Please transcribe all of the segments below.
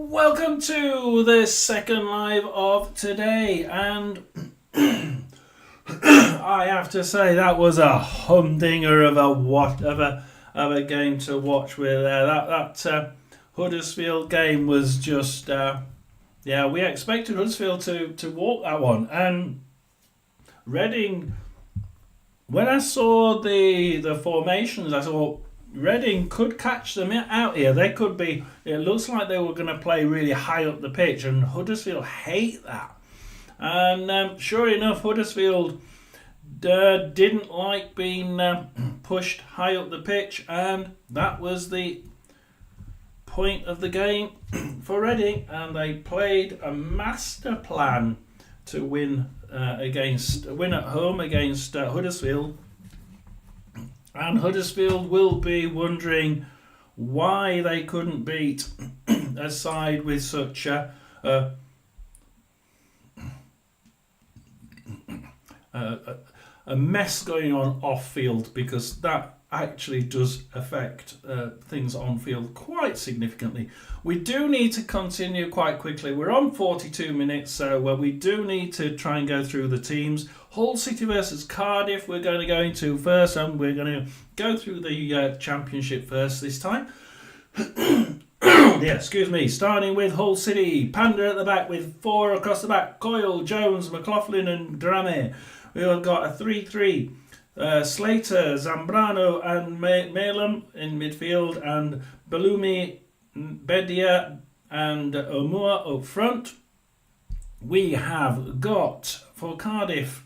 Welcome to the second live of today, and I have to say that was a humdinger of a game to watch with there. That Huddersfield game was just we expected Huddersfield to walk that one, and Reading. When I saw the formations, I thought Reading could catch them out here. They could be. It looks like they were going to play really high up the pitch, and Huddersfield hate that. And sure enough, Huddersfield didn't like being pushed high up the pitch, and that was the point of the game for Reading. And they played a master plan to win at home against Huddersfield. And Huddersfield will be wondering why they couldn't beat a side with such a mess going on off field, because that actually does affect things on field quite significantly. We do need to continue quite quickly. We're on 42 minutes, so we do need to try and go through the teams. Hull City versus Cardiff we're going to go into first, and we're going to go through the Championship first this time. Excuse me. Starting with Hull City. Panda at the back with 4 across the back. Coyle, Jones, McLaughlin and Drame. We've got a 3-3. Slater, Zambrano and Malem in midfield, and Balumi, Bedia and Omua up front. We have got, for Cardiff,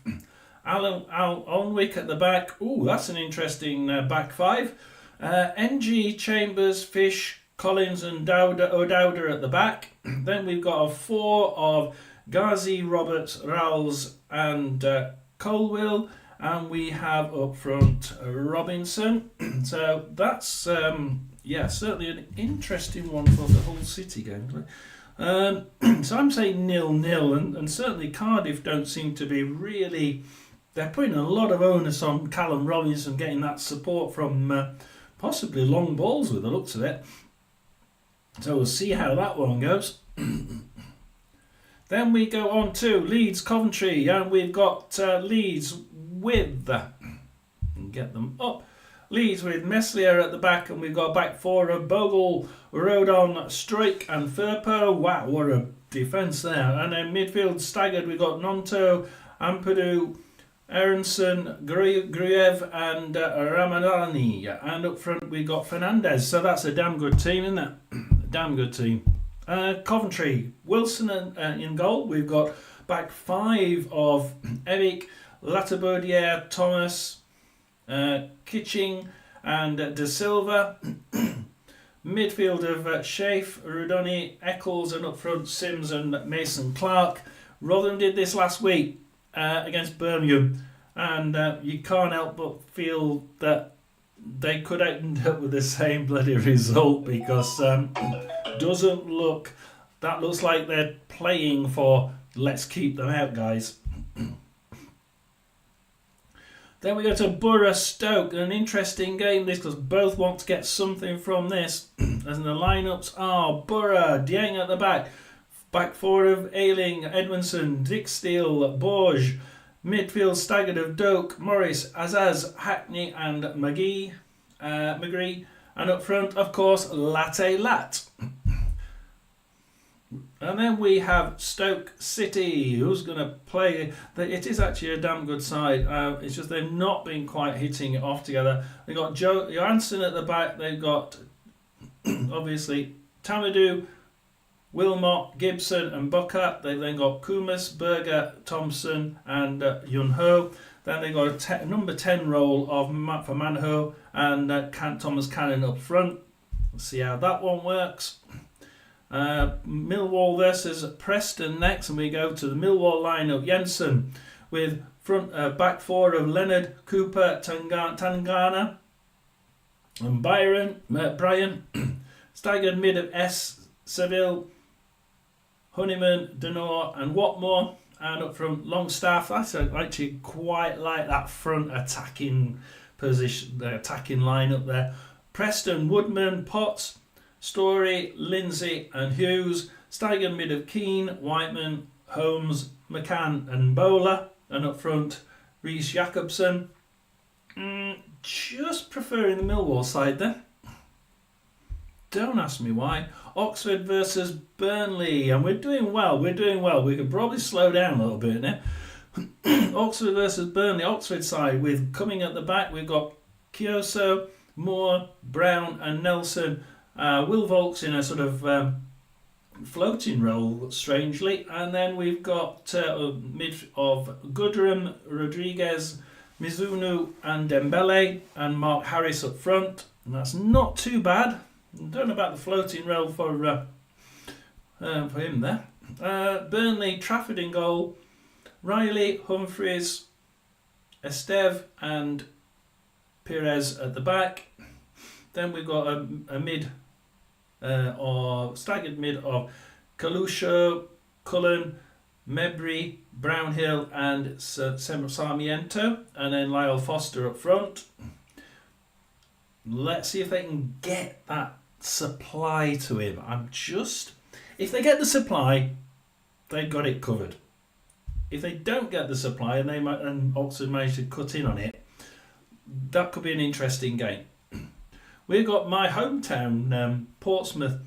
Alan Alnwick at the back. Ooh, that's an interesting back five. NG, Chambers, Fish, Collins and O'Dowda at the back. Then we've got a 4 of Ghazi, Roberts, Rowles and Colwill. And we have up front Robinson. So that's certainly an interesting one for the Hull City game. So I'm saying 0-0, and certainly Cardiff don't seem to be really. They're putting a lot of onus on Callum Robinson getting that support from possibly long balls with the looks of it. So we'll see how that one goes. Then we go on to Leeds Coventry, and we've got Leeds with get them up. Leeds with Meslier at the back, and we've got back 4 of Bogle, Rodon, Struik and Firpo. Wow, what a defence there. And then midfield staggered, we've got Nonto, Ampadu, Aronson, Gruev and Ramadani. And up front we've got Fernandez. So that's a damn good team, isn't it? Damn good team. Coventry, Wilson in goal. We've got back 5 of Eric, Latabodier, Thomas, Kitching and De Silva. Midfield of Shafe, Rudoni, Eccles, and up front Sims and Mason Clark. Rotherham did this last week against Birmingham, and you can't help but feel that they could end up with the same bloody result, because doesn't look. That looks like they're playing for let's keep them out, guys. Then we go to Borough Stoke, an interesting game this, because both want to get something from this. And the lineups are Borough, Dieng at the back 4 of Ayling, Edmondson, Dick Steele, Borge, midfield staggered of Doak, Morris, Azaz, Hackney and McGree, and up front, of course, Latte Lat. And then we have Stoke City, who's going to play. It is actually a damn good side. It's just they've not been quite hitting it off together. They've got Johansson at the back. They've got, obviously, Tamadou, Wilmot, Gibson and Bucka. They've then got Kumas, Berger, Thompson and Yun Ho. Then they've got a number 10 role for Manho and Thomas Cannon up front. Let's see how that one works. Millwall versus Preston next, and we go to the Millwall lineup. Jensen with back 4 of Leonard, Cooper, Tangana and Brian. Staggered mid of S, Seville, Honeyman, Denor and Watmore. And up front, Longstaff. I actually quite like that front attacking position, the attacking line up there. Preston, Woodman, Potts, Story, Lindsay and Hughes. Steigen mid of Keane, Whiteman, Holmes, McCann and Bowler. And up front, Reece Jacobson. Just preferring the Millwall side there. Don't ask me why. Oxford versus Burnley, and we're doing well. We could probably slow down a little bit now. Oxford versus Burnley. Oxford side with coming at the back. We've got Kioso, Moore, Brown, and Nelson. Will Volks in a sort of floating role, strangely, and then we've got mid of Goodrum, Rodriguez, Mizuno, and Dembele, and Mark Harris up front. And that's not too bad. I don't know about the floating role for him there. Burnley, Trafford in goal, Riley, Humphreys, Esteve and Perez at the back. Then we've got a mid or staggered mid of Calusho, Cullen, Mebry, Brownhill and Sarmiento, and then Lyle Foster up front. Let's see if they can get that supply to him. If they get the supply, they've got it covered. If they don't get the supply and Oxford manage to cut in on it, that could be an interesting game. We've got my hometown, Portsmouth,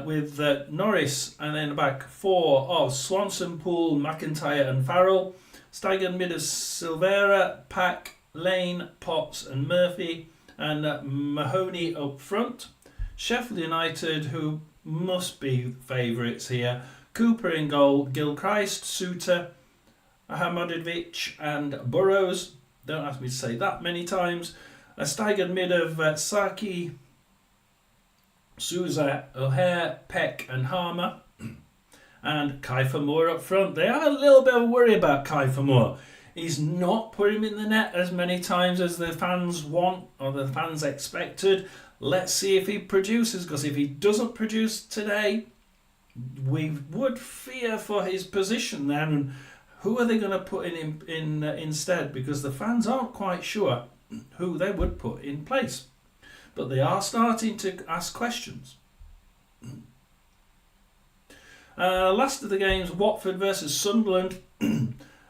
with Norris, and then back four of Swanson, Poole, McIntyre and Farrell. Steigen mid of Silvera, Pack, Lane, Potts and Murphy, and Mahoney up front. Sheffield United, who must be favourites here. Cooper in goal, Gilchrist, Suter, Ahmadovic and Burrows. Don't ask me to say that many times. A staggered mid of Saki, Souza, O'Hare, Peck and Harmer. And Kiefer Moore up front. They have a little bit of worry about Kiefer Moore. He's not put him in the net as many times as the fans want or the fans expected. Let's see if he produces, because if he doesn't produce today, we would fear for his position then. And who are they going to put in instead? Because the fans aren't quite sure who they would put in place. But they are starting to ask questions. Last of the games, Watford versus Sunderland.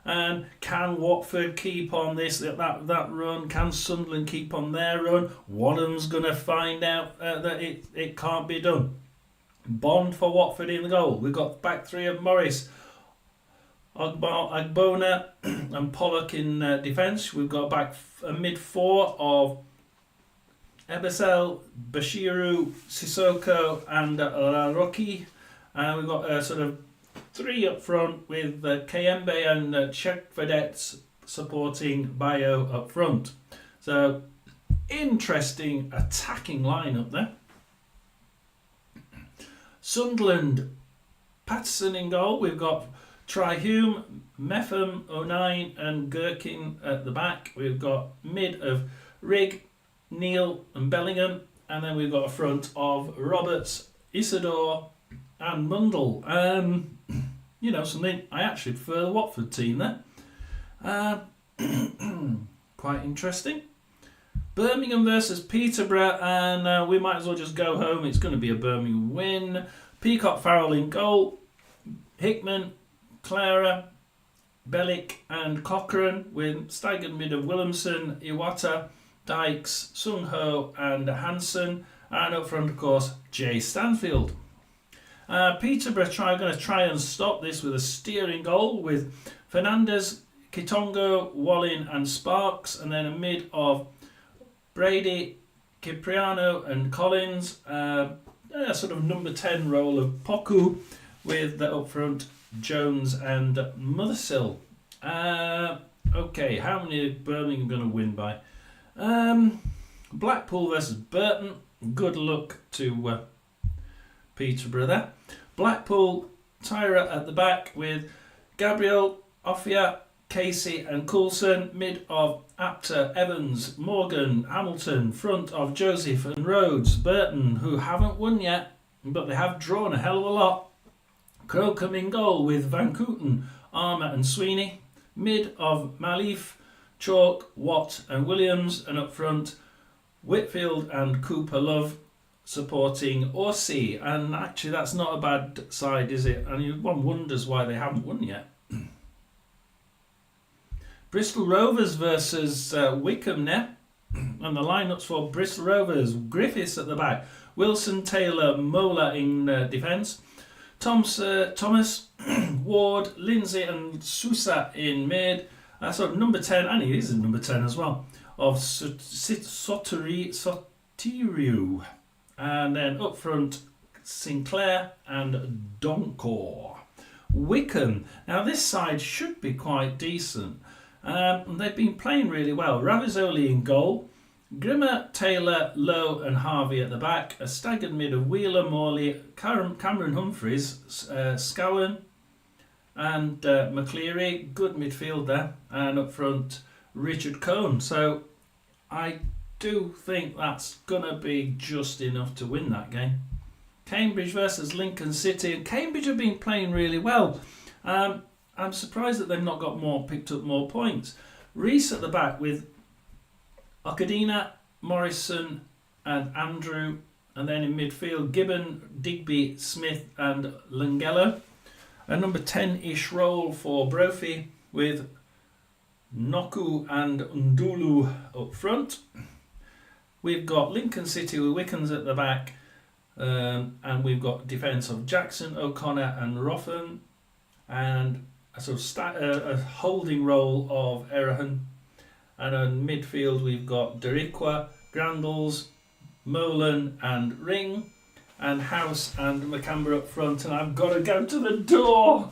And can Watford keep on that run? Can Sunderland keep on their run? One of them's going to find out that it can't be done. Bond for Watford in the goal. We've got back three of Morris, Agbona and Pollock in defence. We've got back a mid four of Ebesel, Bashiru, Sissoko and Laroki. And we've got a sort of three up front with Kayembe and Czech Vedettes supporting Bayo up front. So, interesting attacking lineup there. Sunderland, Patterson in goal. We've got Trihume, Metham, O'Nine and Gherkin at the back. We've got mid of Rigg, Neal and Bellingham. And then we've got a front of Roberts, Isidore and Mundle. Something I actually prefer the Watford team there. Quite interesting. Birmingham versus Peterborough, and we might as well just go home. It's going to be a Birmingham win. Peacock Farrell in goal. Hickman, Clara, Bellick and Cochrane, with staggered mid of Williamson, Iwata, Dykes, Sung Ho and Hansen, and up front of course Jay Stanfield. Peterborough are going to try and stop this with a steering goal with Fernandez, Kitongo, Wallin and Sparks, and then a mid of Brady, Cipriano and Collins, a sort of number 10 role of Poku with the up front Jones and Mothersill. Okay, how many are Birmingham going to win by? Blackpool versus Burton. Good luck to Peterborough there. Blackpool, Tyra at the back with Gabriel, Offia, Casey and Coulson. Mid of Apter, Evans, Morgan, Hamilton. Front of Joseph and Rhodes. Burton, who haven't won yet, but they have drawn a hell of a lot. Crocombe in goal with Van Kooten, Armour and Sweeney. Mid of Malif, Chalk, Watt and Williams. And up front, Whitfield and Cooper Love. supporting Aussie, and actually that's not a bad side, is it? And one wonders why they haven't won yet. Bristol Rovers versus Wycombe now, and the lineups for Bristol Rovers: Griffiths at the back, Wilson, Taylor, Mola in defence, Thomas, Ward, Lindsay and Sousa in mid. So number 10, and he is in number 10 as well, of Soteriu. And then up front, Sinclair and Donkor. Wycombe. Now this side should be quite decent. They've been playing really well. Ravizoli in goal. Grimmer, Taylor, Lowe and Harvey at the back. A staggered mid of Wheeler, Morley, Cameron Humphreys, Scowen and McCleary. Good midfield there. And up front, Richard Cohn. So I do think that's going to be just enough to win that game. Cambridge versus Lincoln City. And Cambridge have been playing really well. I'm surprised that they've not got picked up more points. Reese at the back with Okadina, Morrison and Andrew. And then in midfield, Gibbon, Digby, Smith and Lungello. A number 10-ish role for Brophy with Noku and Ndulu up front. We've got Lincoln City with Wickens at the back. And we've got defence of Jackson, O'Connor and Rotham. And a sort of a holding role of Erahan. And in midfield we've got Deriqua, Grandles, Molan and Ring, and House and McCamber up front. And I've got to go to the door.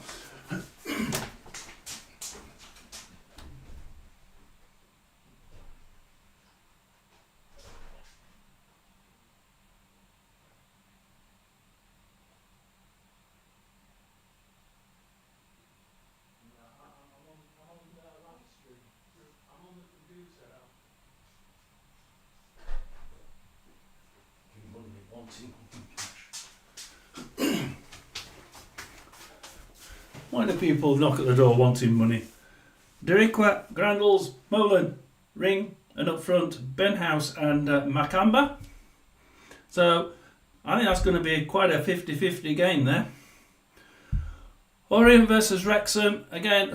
Why do people knock at the door wanting money? Deriqua, Grandles, Molan, Ring, and up front, Benhouse and Macamba. So I think that's going to be quite a 50-50 game there. Orient versus Wrexham. Again,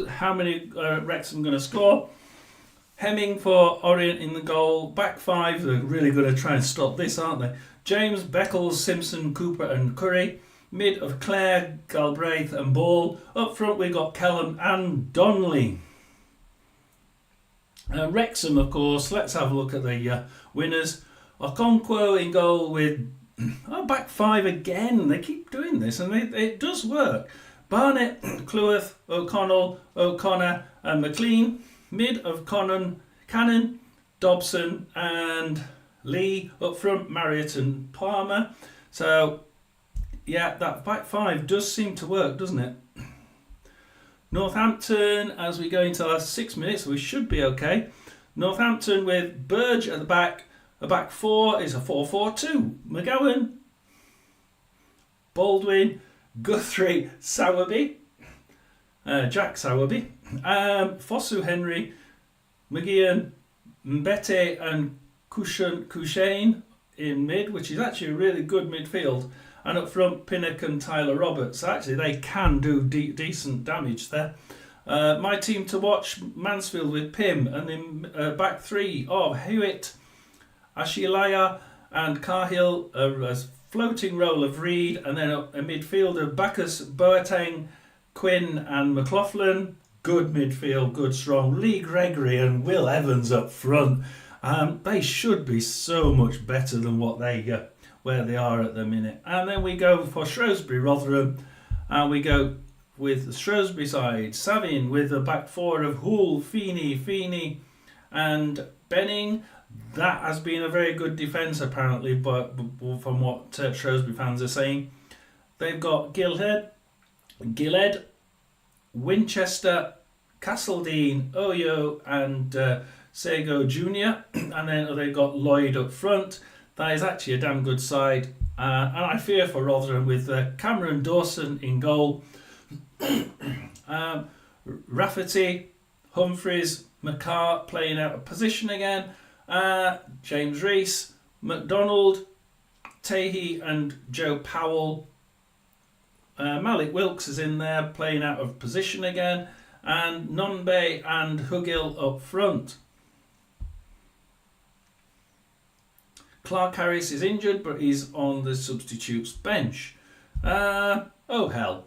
how many Wrexham going to score? Hemming for Orient in the goal. Back five, they're really going to try and stop this, aren't they? James, Beckles, Simpson, Cooper and Curry. Mid of Clare, Galbraith and Ball. Up front we've got Kellum and Donnelly. Wrexham, of course, let's have a look at the winners. Okonkwo in goal with back five again. They keep doing this and it does work. Barnett, Cleworth, O'Connell, O'Connor and McLean. Mid of Cannon, Dobson and Lee. Up front, Marriott and Palmer. So yeah, that back five does seem to work, doesn't it? Northampton, as we go into the last 6 minutes, we should be okay. Northampton with Burge at the back. A back four is a 4-4-2. McGowan, Baldwin, Guthrie, Sowerby, Jack Sowerby, Fosu Henry, McGeehan, Mbete and Cushane in mid, which is actually a really good midfield. And up front, Pinnock and Tyler Roberts. Actually, they can do decent damage there. My team to watch, Mansfield with Pym. And then back three of Hewitt, Ashilaya and Cahill. A floating roll of Reed. And then a midfield of Bacchus, Boateng, Quinn and McLaughlin. Good midfield, good strong. Lee Gregory and Will Evans up front. They should be so much better than what where they are at the minute. And then we go for Shrewsbury Rotherham, and we go with the Shrewsbury side. Savin with a back four of Hull, Feeney and Benning. That has been a very good defence apparently, but from what Shrewsbury fans are saying. They've got Gillhead, Winchester, Castledine, Oyo and Sego Jr. And then they've got Lloyd up front. That is actually a damn good side. And I fear for Rotherham with Cameron Dawson in goal. Rafferty, Humphreys, McCart playing out of position again. James Rees, McDonald, Tahey and Joe Powell. Malik Wilkes is in there playing out of position again, and Nonbe and Hugill up front. Clark Harris is injured, but he's on the substitutes bench. Oh hell.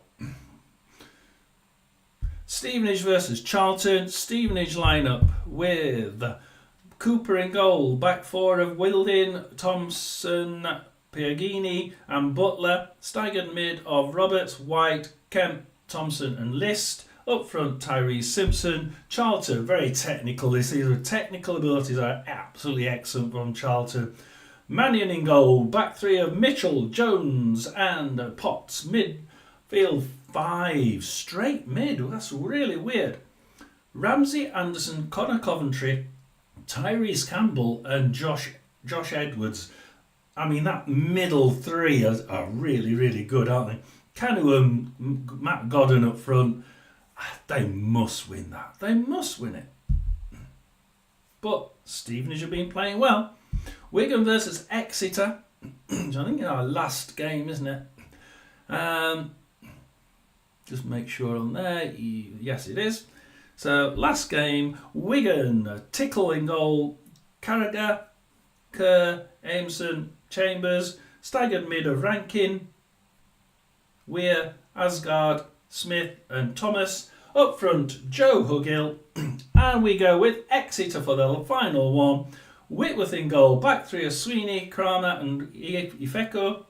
Stevenage versus Charlton. Stevenage lineup with Cooper in goal, back four of Wilding, Thompson, Piagini and Butler. Staggered mid of Roberts, White, Kemp, Thompson and List. Up front, Tyrese Simpson. Charlton, very technical. These technical abilities are absolutely excellent from Charlton. Mannion in goal, back three of Mitchell, Jones and Potts. Midfield five, straight mid. That's really weird. Ramsey, Anderson, Connor Coventry, Tyrese Campbell and Josh Edwards. I mean, that middle three are really, really good, aren't they? Kanu and Matt Godden up front. They must win that. They must win it. But Stevenage have been playing well. Wigan versus Exeter. I think it's our last game, isn't it? Just make sure on there. Yes, it is. So, last game, Wigan, Tickle in goal, Carragher, Kerr, Aimson, Chambers, staggered mid of Rankin, Weir, Asgard, Smith and Thomas. Up front, Joe Hugill. And we go with Exeter for the final one. Whitworth in goal, back three of Sweeney, Kramer and Ifeko.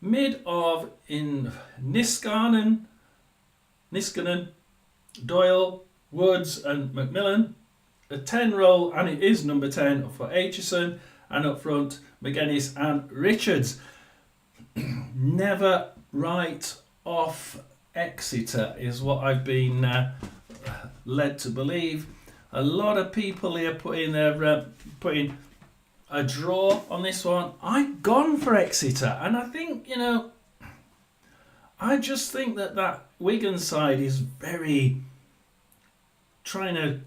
Mid of Niskanen, Doyle, Woods and Macmillan. A 10 roll, and it is number 10 for Aitchison. And up front, McGuinness and Richards. Never write off Exeter is what I've been led to believe. A lot of people here putting a draw on this one. I've gone for Exeter, and I think, I just think that Wigan side is very trying to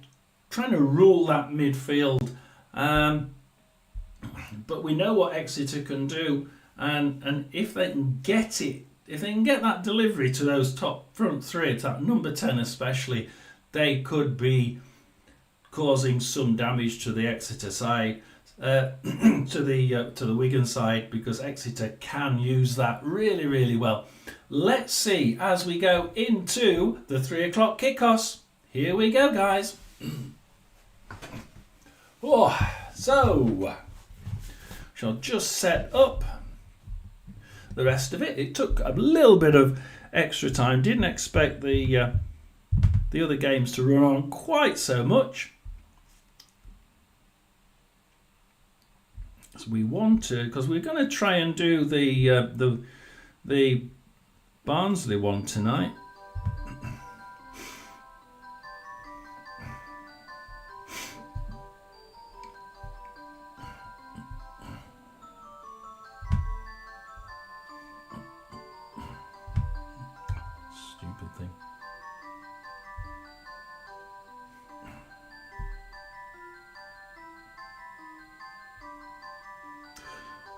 rule that midfield. But we know what Exeter can do, and if they can get it, if they can get that delivery to those top front three, that number 10 especially, they could be causing some damage to the Exeter side, to the Wigan side, because Exeter can use that really, really well. Let's see as we go into the 3 o'clock kickoffs. Here we go, guys. So shall just set up the rest of it. It took a little bit of extra time. Didn't expect the other games to run on quite so much. So we want to, because we're going to try and do the Barnsley one tonight. Stupid thing.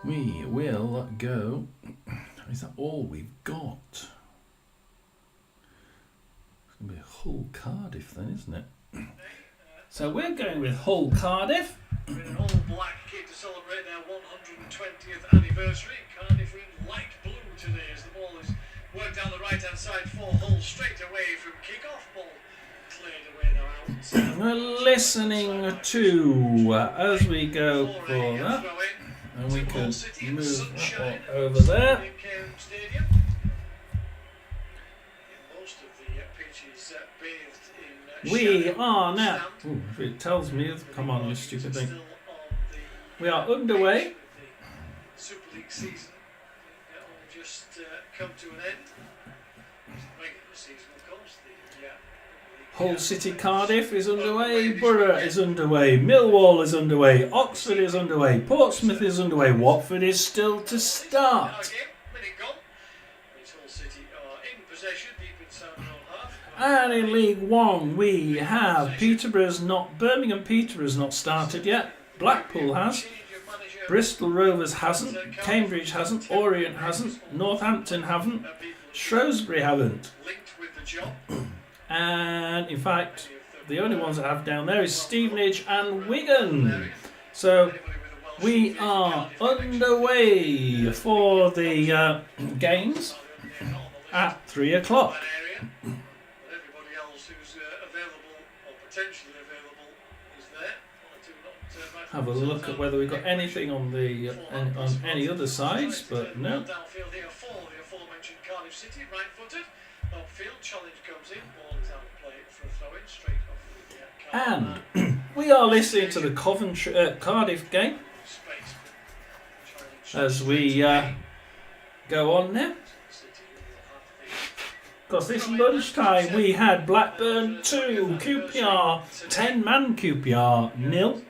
We will go. Is that all we've got? It's going to be Hull Cardiff then, isn't it? So we're going with Hull Cardiff. In an all-black kit to celebrate their 120th anniversary. Cardiff are in light blue today as the ball is worked down the right-hand side for Hull straight away from kick-off. Ball cleared away now out. We're listening to as we go for that. And we can move that over there. We are now. Ooh, if it tells me, come on, you stupid thing. We are underway. Super League season will just come to an end. Regular season, of course. Hull City Cardiff is underway, Borough is underway, Millwall is underway, Oxford is underway, Portsmouth is underway, Watford is still to start. And in League One we have Birmingham Peterborough's not started yet, Blackpool has. Bristol Rovers hasn't, Cambridge hasn't, Orient hasn't, Northampton haven't, Shrewsbury haven't. And in fact, the only ones that have down there is Stevenage and Wigan. So we are underway for the games at 3 o'clock. Have a look at whether we've got anything on the on any other sides, but no. And we are listening to the Cardiff game as we go on now. Because this lunchtime we had Blackburn 2, QPR 10-man QPR 0.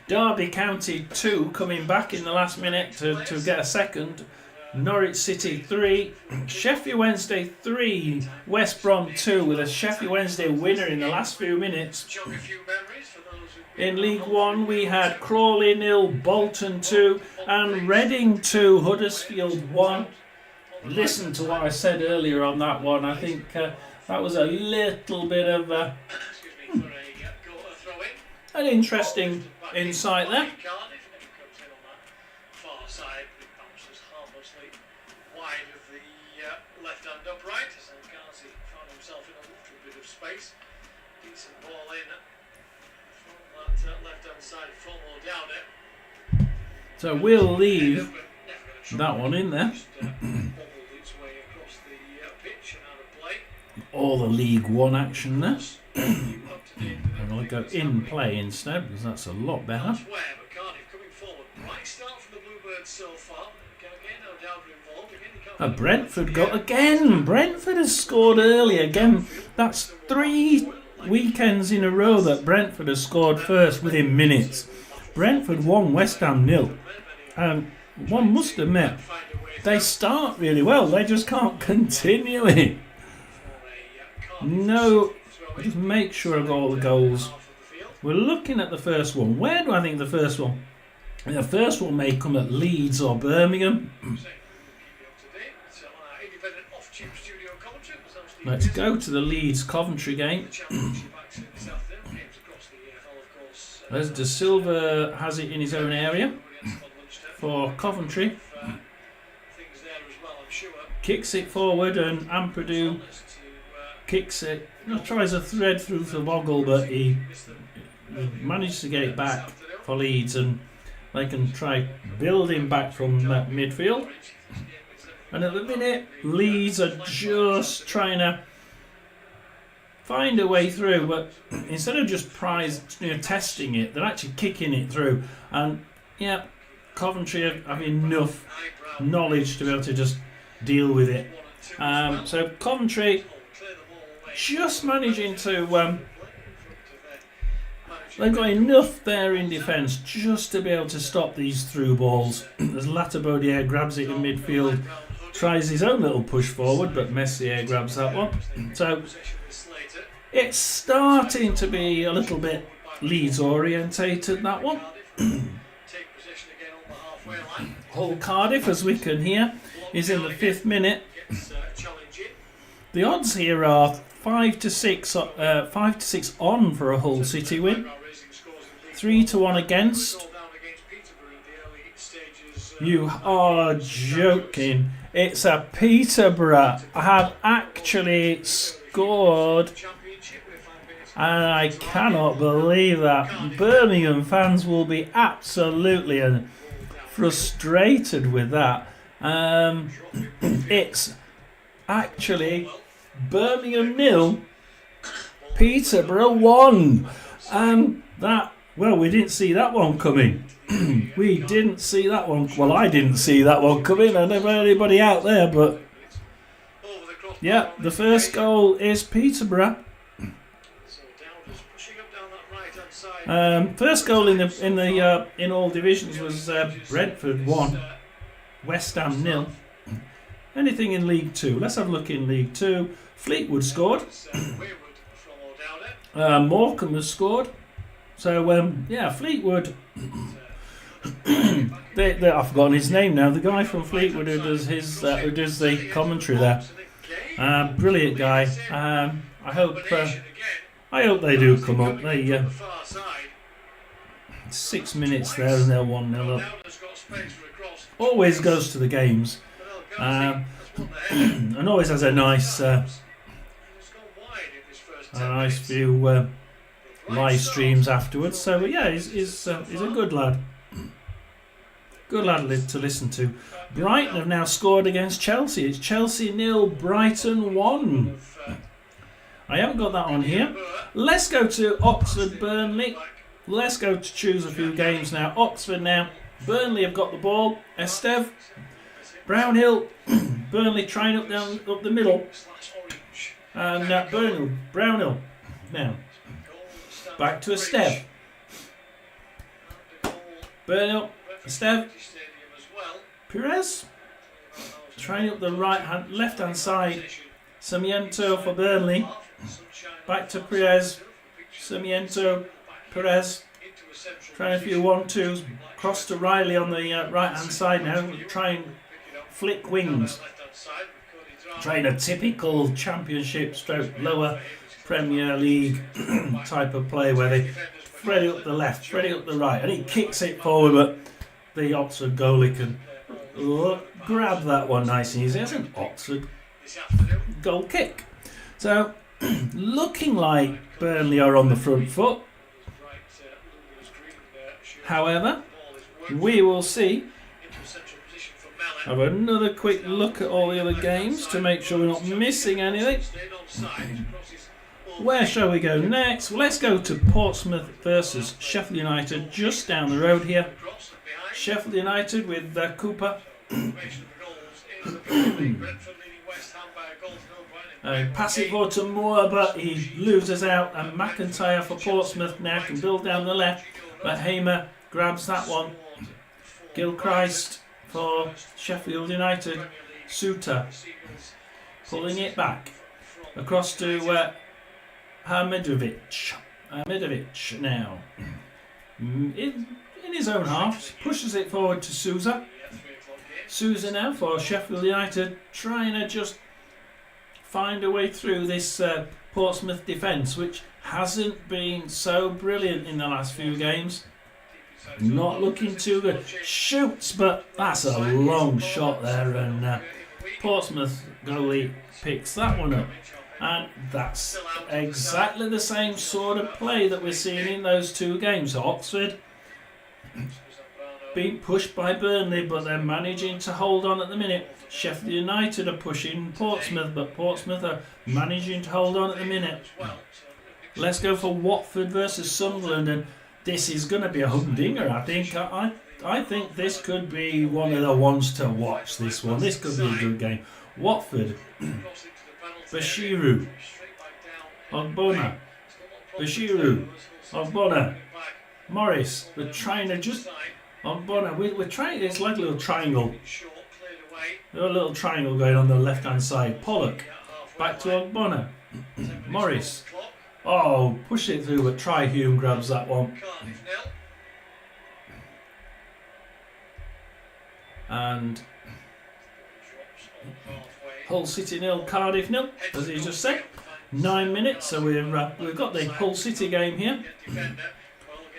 Derby County 2 coming back in the last minute to get a second. Norwich City 3, Sheffield Wednesday 3, West Brom 2 with a Sheffield Wednesday winner in the last few minutes. In League 1 we had Crawley 0, Bolton 2 and Reading 2, Huddersfield 1. Listen to what I said earlier on that one. I think that was a little bit of an interesting insight there. So we'll leave that one in there. All the League 1 action there. And I'll go in play instead because that's a lot better. Brentford got again. Brentford has scored early again. That's 3 weekends in a row that Brentford has scored first within minutes. Brentford 1, West Ham 0. And one must admit, they start really well. They just can't continue it. No, just make sure I got all the goals. We're looking at the first one. Where do I think the first one? The first one may come at Leeds or Birmingham. Let's go to the Leeds Coventry game. As De Silva has it in his own area for Coventry. Kicks it forward and Ampadu kicks it. Tries a thread through the boggle, but he managed to get it back for Leeds, and they can try building back from that midfield. And at the minute, Leeds are just trying to find a way through, but instead of just testing it, they're actually kicking it through. And yeah, Coventry have enough knowledge to be able to just deal with it. So Coventry just managing to they've got enough there in defence just to be able to stop these through balls. As Latabaudiere grabs it in midfield, tries his own little push forward, but Messier grabs that one. So it's starting to be a little bit Leeds orientated, that one. Hull Cardiff, as we can hear, is in the 5th minute. The odds here are 5 to 6 on for a Hull City win. 3-1 against. You are joking. It's a Peterborough. I have actually scored. And I cannot believe that. Birmingham fans will be absolutely frustrated with that. It's actually Birmingham 0, Peterborough 1. And that, well, we didn't see that one coming. We didn't see that one. Well, I didn't see that one coming. I don't know anybody out there, but yeah, the first goal is Peterborough. First goal in all divisions was Brentford 1, West Ham 0. Anything in League 2? Let's have a look in League 2. Fleetwood scored. Morecambe has scored. So yeah, Fleetwood I've forgotten his name now. The guy from Fleetwood who does the commentary there. Brilliant guy. I hope they do come up. They 6 minutes there and they're 1-0 up. Always goes to the games, and always has a nice few live streams afterwards. So yeah, he's a good lad. Good lad to listen to. Brighton have now scored against Chelsea. It's Chelsea 0, Brighton 1. I haven't got that on here. Let's go to Oxford Burnley. Let's go to choose a few games now. Oxford now. Burnley have got the ball. Esteve. Brownhill. Burnley trying up the middle. And Brownhill. Now. Back to Esteve. Brownhill. Esteve. Perez. Trying up the left hand side. Samiento for Burnley. Back to Perez. Samiento. Perez. Trying a few 1-2s. Cross to Riley on the right hand side now. Trying flick wings. Trying a typical Championship stroke lower Premier League type of play where they thread it up the left, thread it up the right, and he kicks it forward, but the Oxford goalie can grab that one nice and easy. It's an Oxford goal kick. So, looking like Burnley are on the front foot. However, we will see. Have another quick look at all the other games to make sure we're not missing anything. Where shall we go next? Well, let's go to Portsmouth versus Sheffield United, just down the road here. Sheffield United with Cooper. Pass it forward to Moore, but he loses out. And McIntyre for Portsmouth now can build down the left, but Hamer grabs that one. Gilchrist for Sheffield United. Suter pulling it back across to Hamidovic. Hamidovic now in his own half, pushes it forward to Souza. Souza now for Sheffield United, trying to just find a way through this Portsmouth defence, which hasn't been so brilliant in the last few games. Not looking too good. Shoots, but that's a long shot there, and Portsmouth goalie picks that one up. And that's exactly the same sort of play that we're seeing in those two games. Oxford being pushed by Burnley, but they're managing to hold on at the minute. Sheffield United are pushing Portsmouth, but Portsmouth are managing to hold on at the minute. Let's go for Watford versus Sunderland, and this is going to be a humdinger, I think. I think this could be one of the ones to watch, this one. This could be a good game. Watford. Bashiru. Ogbonna. Bashiru. Ogbonna. Morris. We're trying to just... Ogbonna. We're trying... It's like a little triangle. A little triangle going on the left-hand side. Pollock. Back to Ogbonna. Morris. Oh, push it through, but Hume grabs that one. And Hull City 0, Cardiff 0, as he just said. 9 minutes, so we've got the Hull City game here.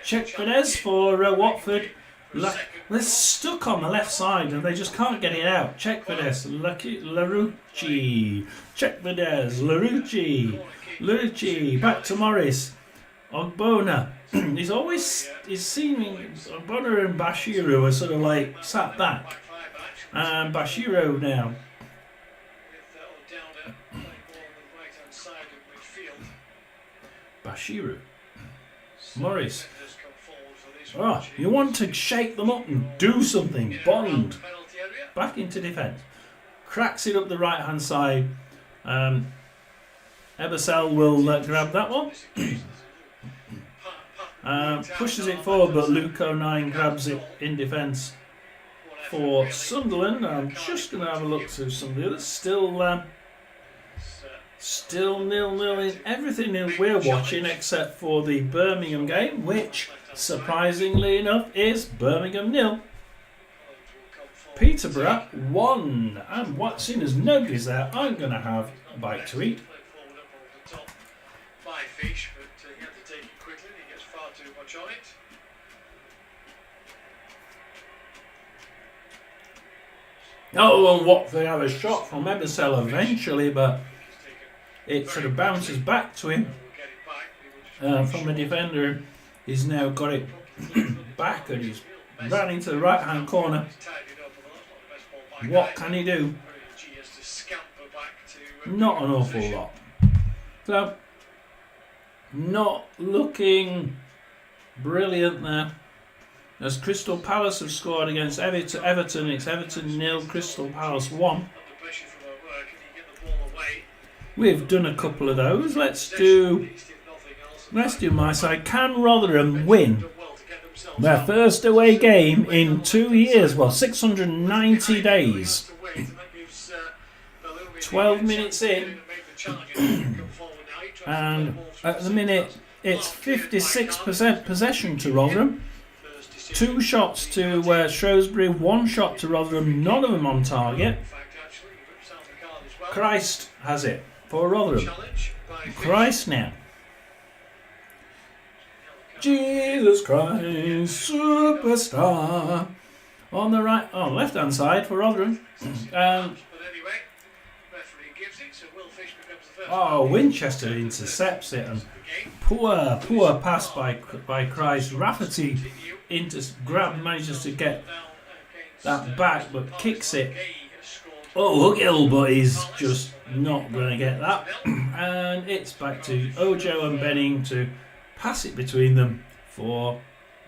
Check Fidesz for Watford. They're stuck on the left side and they just can't get it out. Check Fidesz, Larucci. Check Fidesz, Larucci. Larucci, back to Morris. Ogbonna. He's seeming, Ogbonna and Bashiru are sort of like sat back. And Bashiru now. Bashiru. Morris. Oh, you want to shake them up and do something. Bond. Back into defence. Cracks it up the right hand side. Ebersel will grab that one. Pushes it forward, but Luke O'Nien grabs it in defence for Sunderland. I'm just going to have a look through some of the others. Still 0-0 in everything that we're watching except for the Birmingham game, which, surprisingly enough, is Birmingham 0. Peterborough 1. And what, seeing as nobody's there, I'm going to have a bite to eat. Five fish, but he had to take it quickly and he gets far too much on it. Oh, and what, they have a shot from Ebersell eventually, but it sort of bounces back to him from the defender. He's now got it back and he's ran into the right hand corner. What can he do? Not an awful lot. So, not looking brilliant there. As Crystal Palace have scored against Everton, it's Everton 0, Crystal Palace 1. We've done a couple of those. Let's do my side. Can Rotherham win their first away game in 2 years? Well, 690 days. 12 minutes in, and at the minute it's 56% possession to Rotherham. 2 shots to Shrewsbury, 1 shot to Rotherham, none of them on target. Christ has it for Rotherham. Christ now. Jesus Christ, superstar. On the left hand side for Rotherham. Winchester intercepts it, and poor pass by Christ. Rafferty manages to get that back, but kicks it. Hugill, but he's just not going to get that. And it's back to Ojo and Benning to pass it between them for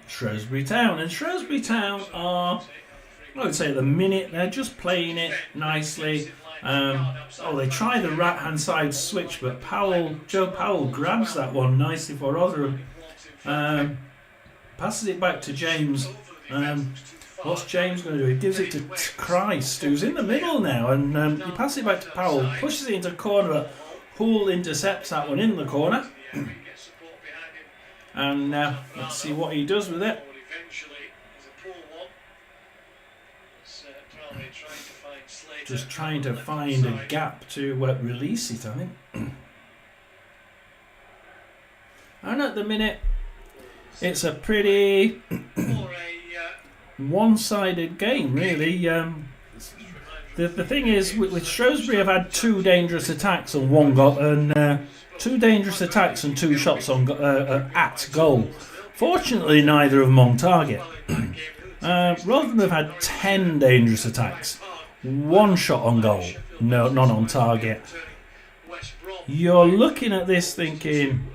Shrewsbury Town. And Shrewsbury Town are, I would say at the minute, they're just playing it nicely. They try the right hand side switch, but Joe Powell grabs that one nicely for Rotherham. Passes it back to James. What's James going to do? He gives it to Christ, who's in the middle now, and he passes it back to Powell, pushes it into the corner, but Hull intercepts that one in the corner. And let's see what he does with it. Just trying to find a gap to release it, I think. And at the minute, it's a pretty one-sided game, really. The thing is, with Shrewsbury, have had 2 dangerous attacks and 1 goal, and 2 dangerous attacks and 2 shots on at goal. Fortunately, neither of them on target. Rotherham have had 10 dangerous attacks, 1 shot on goal, none on target. You're looking at this thinking,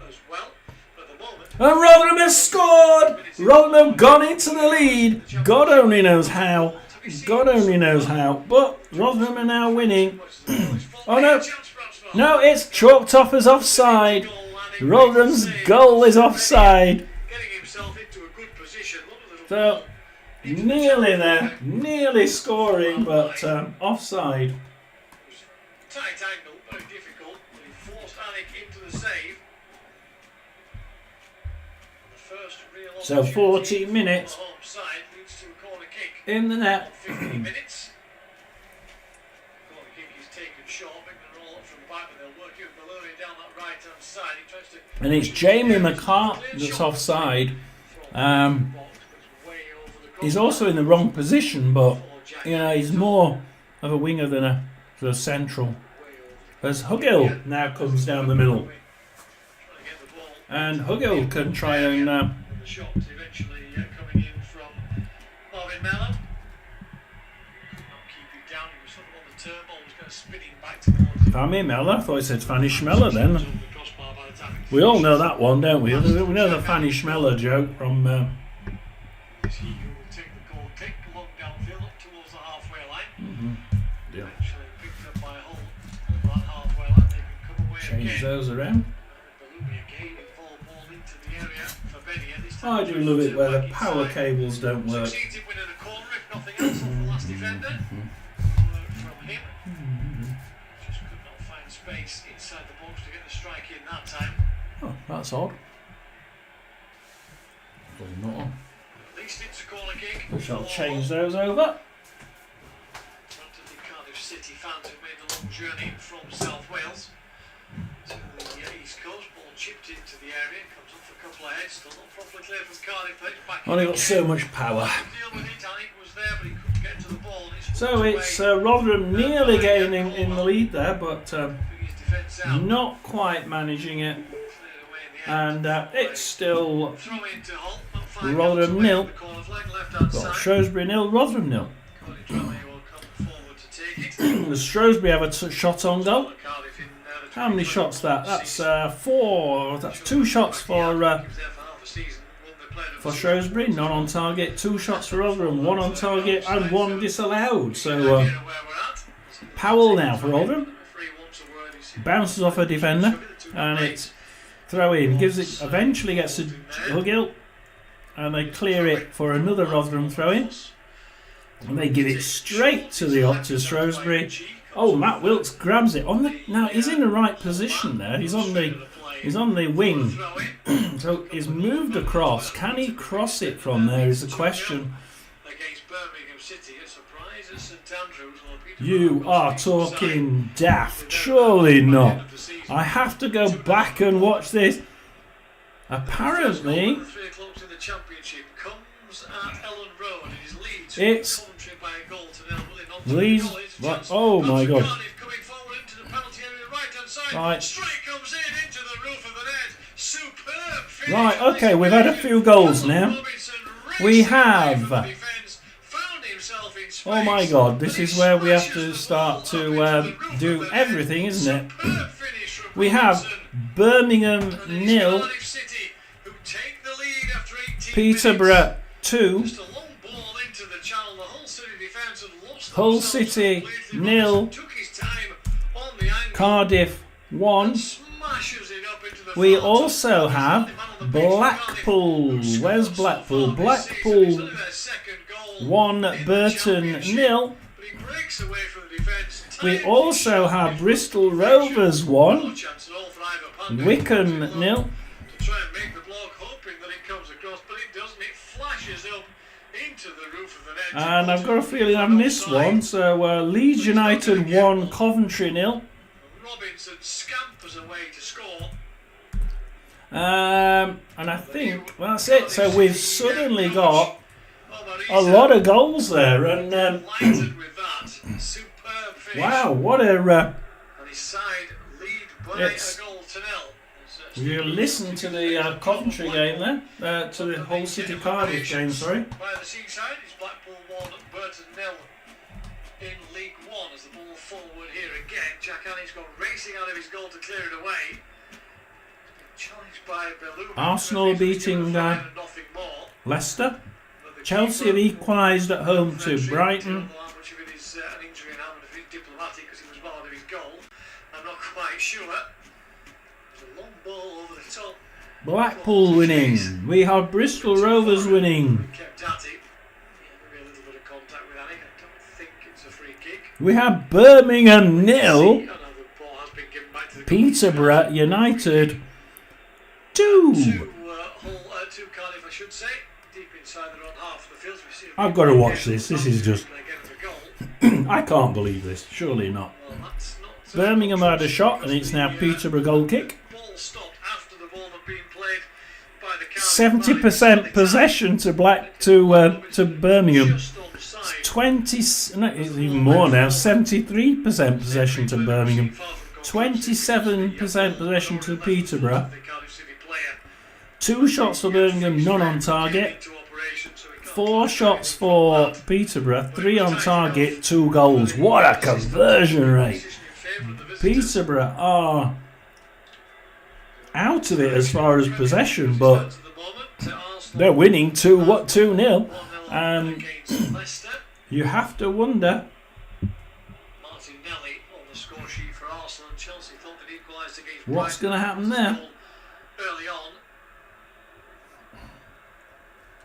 and Rotherham has scored! Rotherham have gone into the lead. God only knows how. But Rotherham are now winning. Oh no! No, it's chalked off as offside. Rotherham's goal is offside. So, nearly there. Nearly scoring, but offside. Tight angle, very difficult, but he forced Alec into the save. So 14 minutes in the net. 15 minutes. Corner kick is taken short, making a roll up from the back, but they'll work it below it down that right hand side. He tries to, and it's Jamie McCart that's offside. He's also in the wrong position, but he's more of a winger than a sort of central. As Hugill now comes down the middle, and Hugill can try and. Shot eventually coming in from Marvin Mello. Could not keep it down. He was sort of on the turbo. Was going spinning back towards him. Fanny Mellor. I thought he said Fanny Schmeller then. We all know that one, don't we? We know the Fanny Schmeller joke from. He will take the goal kick long downfield up towards the halfway line. Yeah. Eventually picked up by Hull at that halfway line. They can come away Change again. those around. I do love it where the power cables don't work. Succeeded winning a corner, if nothing else, off the last defender. From him. Just could not find space. space inside the box to get the strike in that time. Oh, that's odd. Not on. At least it's a corner kick. We shall change those over. Front of the Cardiff City fans who made the long journey from South Wales to the East Coast. Ball chipped into the area, comes off a couple of heads, still not properly clear from Cardiff. Back Only got so much power. Deal with it, and it was there, but he couldn't get to the ball. So it's Rotherham nearly getting in the lead there, but not quite managing it. And it's still Rotherham 0. Well, Shrewsbury 0, Rotherham 0. Does Shrewsbury have a shot on goal? How many shots that? That's 4. That's 2 shots for Shrewsbury, none on target. 2 shots for Rotherham, 1 on target and 1 disallowed. So Powell now for Rotherham. Bounces off a defender and it's throw in. Eventually gets a Hugill and they clear it for another Rotherham throw in. And they give it straight to Shrewsbury. Oh, Matt Wilkes grabs it on the. Now he's in the right position there. He's on the wing, so he's moved across. Can he cross it from there? Is the question. You are talking daft. Surely not. I have to go back and watch this. Apparently, it's Leeds. Oh my God! Right. Right. Okay, we've had a few goals now. We have. Oh my God! This is where we have to start to do everything, isn't it? We have Birmingham 0, Peterborough 2, Hull City 0, Cardiff 1. We also have Blackpool. Where's Blackpool? Blackpool 1, Burton 0. We also have Bristol Rovers 1, Wycombe 0. And I've got a feeling I've missed one. So Leeds United 1, Coventry 0. Robinson scampers away to score. And I think that's it. So we've suddenly got a lot of goals there, and wow, what a! You listen to the Coventry game there, to the Hull City Cardiff game. Sorry. By the seaside, it's Blackpool 1, Burton 0 in League 1 as the ball forward here again. Jack Annie's gone racing out of his goal to clear it away. Challenged by Bellew. Arsenal beating Leicester. Chelsea have equalised at home to Brighton. Blackpool winning. We have Bristol Rovers winning. We have Birmingham 0, Peterborough United 2. I've got to watch this. This is just. I can't believe this. Surely not. Birmingham had a shot and it's now Peterborough goal kick. 70% possession to Birmingham. 20. No, it's even more now. 73% possession to Birmingham. 27% possession to Peterborough. 2 shots for Birmingham, none on target. 4 shots for Peterborough, 3 on target, 2 goals. What a conversion rate! Peterborough are out of it as far as possession, but they're winning 2-0. And you have to wonder. What's going to happen there?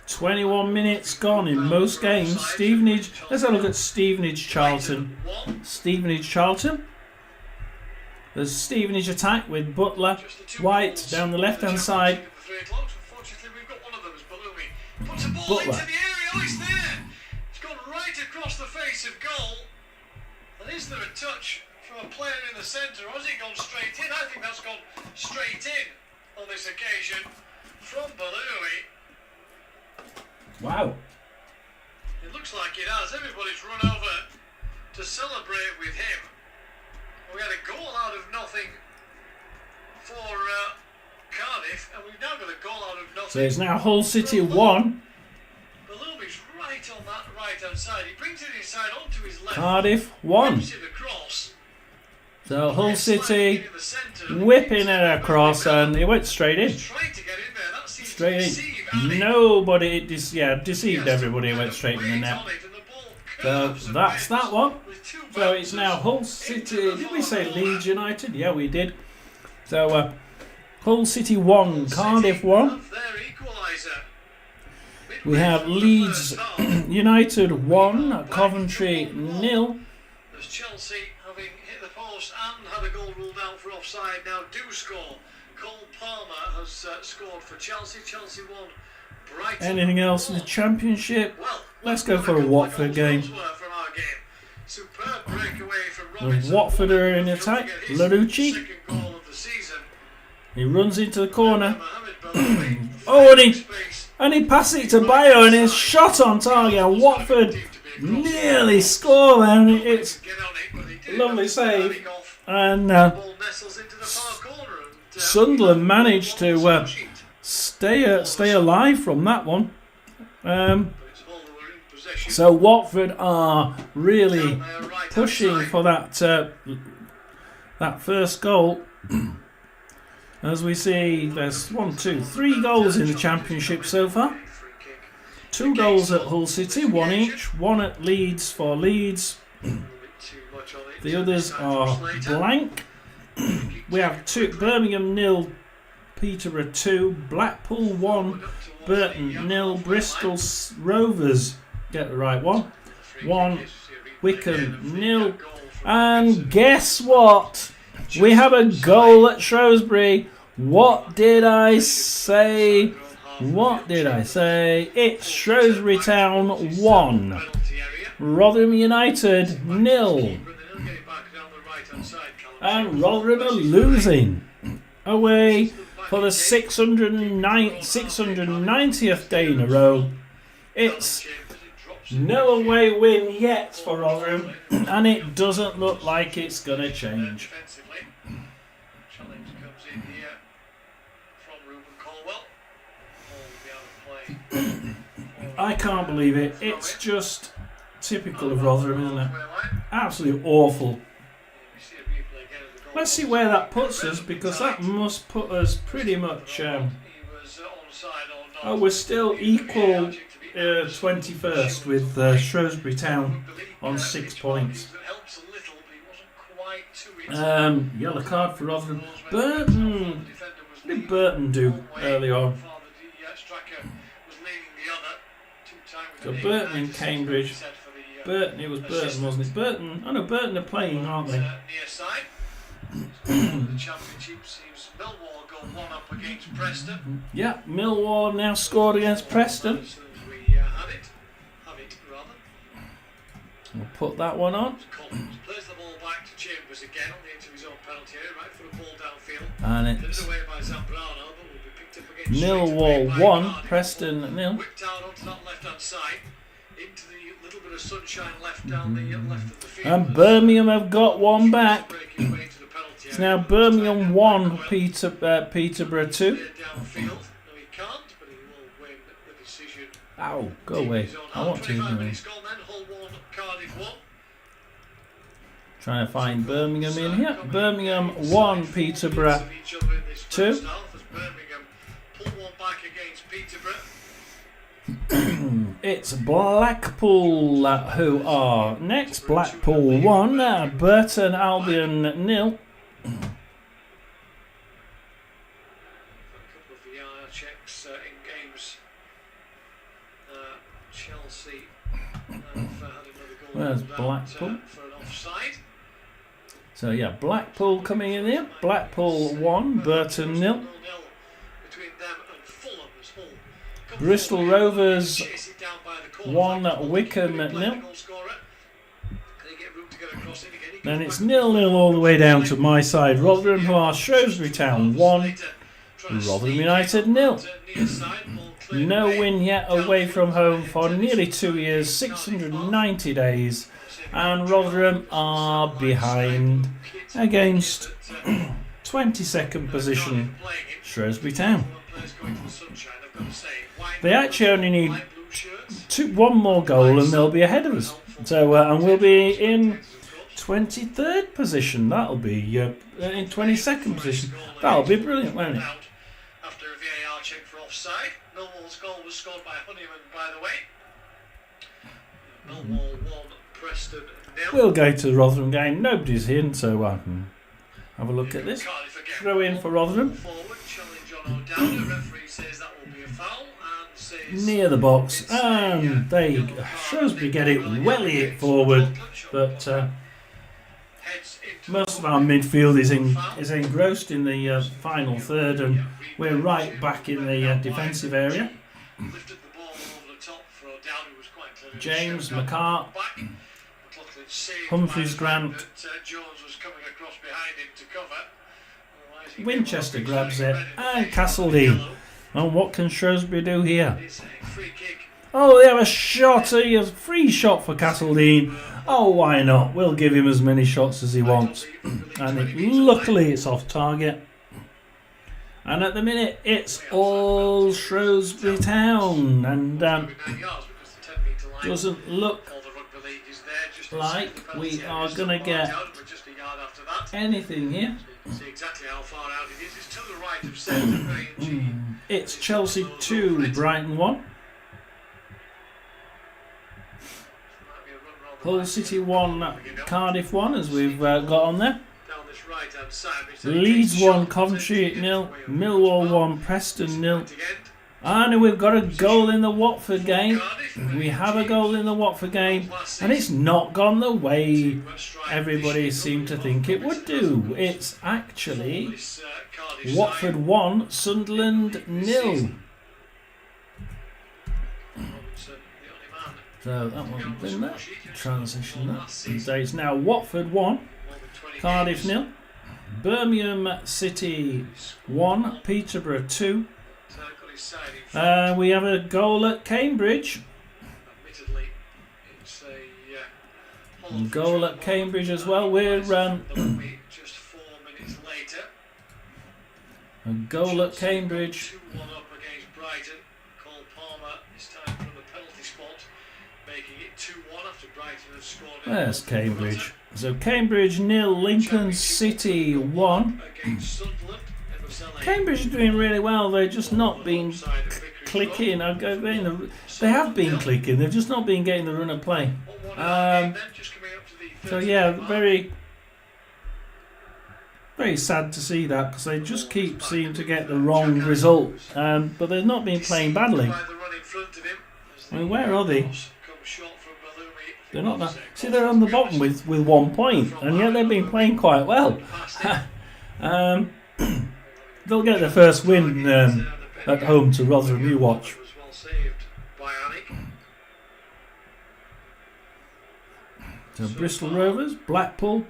21 minutes gone in most games. Stevenage. Let's have a look at Stevenage Charlton. Stevenage Charlton. There's Stevenage attack with Butler, White down the left-hand side. Unfortunately, we've got one of them as Balumi puts a ball Butler. into the area. Oh, it's there. It's gone right across the face of goal. And is there a touch from a player in the centre, or has it gone straight in? I think that's gone straight in on this occasion from Balumi. Wow. It looks like it has. Everybody's run over to celebrate with him. We had a goal out of nothing for Cardiff, and we've now got a goal out of nothing. So it's now Hull City 1. Balumi's right on that right-hand side. He brings it inside onto his left. Cardiff 1. Whips it across. So Hull City whipping it across, and it went straight in. Tried to get in there. That seems to Straight deceive in. Annie. Nobody, deceived everybody. It went straight in the net. So that's that one. So it's now Hull City. Did we say Leeds United? Yeah, we did. So Hull City 1, Cardiff 1. We have Leeds United 1, Coventry 0. As Chelsea, having hit the post and had a goal ruled out for offside, now do score. Cole Palmer has scored for Chelsea. Chelsea 1, Brighton. Anything else in the Championship? Well, Let's go for a Watford game. Superb breakaway from The Robinson. Watford are in attack. Larucci. Second goal of the season. He runs into the corner. Mohamed Ballawi. Oh, and he passes it to Bayo, and it's shot on target. And Watford nearly score there. And it's lovely save. And Sunderland managed to stay alive from that one. So Watford are really pushing for that first goal. As we see, there's 3 goals in the Championship so far. 2 goals at Hull City, 1 each. 1 at Leeds for Leeds. The others are blank. We have 2, Birmingham 0, Peterborough 2, Blackpool 1, Burton 0, Bristol Rovers, get the right one, 1, Wickham 0, and guess what? We have a goal at Shrewsbury. What did I say? What did I say? It's Shrewsbury Town 1, Rotherham United 0. And Rotherham are losing away for the 690th day in a row. It's no away win yet for Rotherham, and it doesn't look like it's going to change. I can't believe it. It's just typical of Rotherham, isn't it? Absolutely awful. Let's see where that puts us, because that must put us pretty much... we're still equal 21st with Shrewsbury Town on 6 points. Yellow card for Rotherham. Burton. What did Burton do early on? So Burton in Cambridge. Burton, it was Burton, wasn't it? Burton. Oh no, Burton are playing, aren't they? The Championship seems Millwall go 1 up against Preston. Yeah, Millwall have now scored against Preston. As soon as we have it rather. We'll put that one on. Collins plays the ball back to Chambers again on the edge of his own penalty area, right for a ball downfield. And It's it's away by Zambrano, but will be picked up again. Millwall 1, Preston 0. Whipped out onto that left-hand side, into the little bit of sunshine left down the left of the field. And Birmingham have got one back. It's now Birmingham 1, Peterborough 2. Downfield. No, he can't, but he will win the decision. Ow, go away. I want to. 25 minutes gone then, Hull 1, Cardiff 1. Trying to find Birmingham in here. Birmingham 1, Peterborough 2. Birmingham pull one back against Peterborough. It's Blackpool who are next. Blackpool 1, Burton Albion 0. A couple of VAR checks in games. Chelsea have had another goal Where's ruled out, Blackpool? for an offside. So So yeah, Blackpool coming in here. Blackpool 1, Burton 0. Between them and Fulham as Hull come Bristol forward, Rovers chase it down by the corner 1, flag. Wickham They play 0. the goal scorer. They get room to get across it again. He Then goes it's back 0-0 all the way down to my side. Rotherham, who are Shrewsbury Town 1, Rotherham United 0. No win yet away from home for nearly 2 years, 690 days. And Rotherham are behind against 22nd position Shrewsbury Town. They actually only need one more goal and they'll be ahead of us. So and we'll be in 23rd position. That'll be in 22nd position. That'll be brilliant, won't it? After a VAR check for offside, Millwall's goal was scored by Honeyman, by the way. Millwall 1, Preston 0. We'll go to the Rotherham game. Nobody's in, so I can have a look at this. Throw in for Rotherham. Forward, challenge on O'Dowd. Referee says that will be a foul and says Near the box, and they Shrewsbury get it, welly it forward, but most of our midfield is engrossed in the final third, and we're right back in the defensive area. lifted the ball over the top for O'Dowd, who was quite clear. James, McCart, McLaughlin saved Humphreys, by the Grant. fact that Jones was coming across behind him to cover. Otherwise he Winchester came grabs up it, with and red Castledine. yellow. And what can Shrewsbury do here? It's a free kick. Oh, they have a shot, a free shot for Castledine. Oh, why not? We'll give him as many shots as he wants. And luckily it's off target. And at the minute it's all Shrewsbury Town. And doesn't look like we are going to get anything here. See exactly how far out it is. It's to the right of centre, very indeed. It's Chelsea 2, Brighton 1. Hull City 1, Cardiff 1, as we've got on there. Down this right-hand side, Leeds 1, Coventry 0. Millwall 1, Preston 0. And we've got a goal in the Watford game. We have a goal in the Watford game, and it's not gone the way everybody seemed to think it would do. It's actually Watford 1, Sunderland 0. So that wasn't been that transition. That it's now Watford 1, Cardiff 0, Birmingham City 1, Peterborough 2. We have a goal at Cambridge. Goal at Cambridge as well. We're just 4 minutes later. a goal at Cambridge. 2-1 up against Brighton. Cole Palmer this time from the penalty spot, making it 2-1 after Brighton had scored. There's Cambridge. So Cambridge 0, Lincoln City 1. Against Sunderland. Cambridge is doing really well. They've just not been clicking. They have been clicking. They've just not been getting the run of play. So yeah, very, very sad to see that, because they just keep seeming to get the wrong result. But they've not been playing badly. I mean, where are they? They're not that. See, they're on the bottom with 1 point, and yet they've been playing quite well. They'll get their first win at home to Rotherham. You watch. So Bristol Rovers, Blackpool.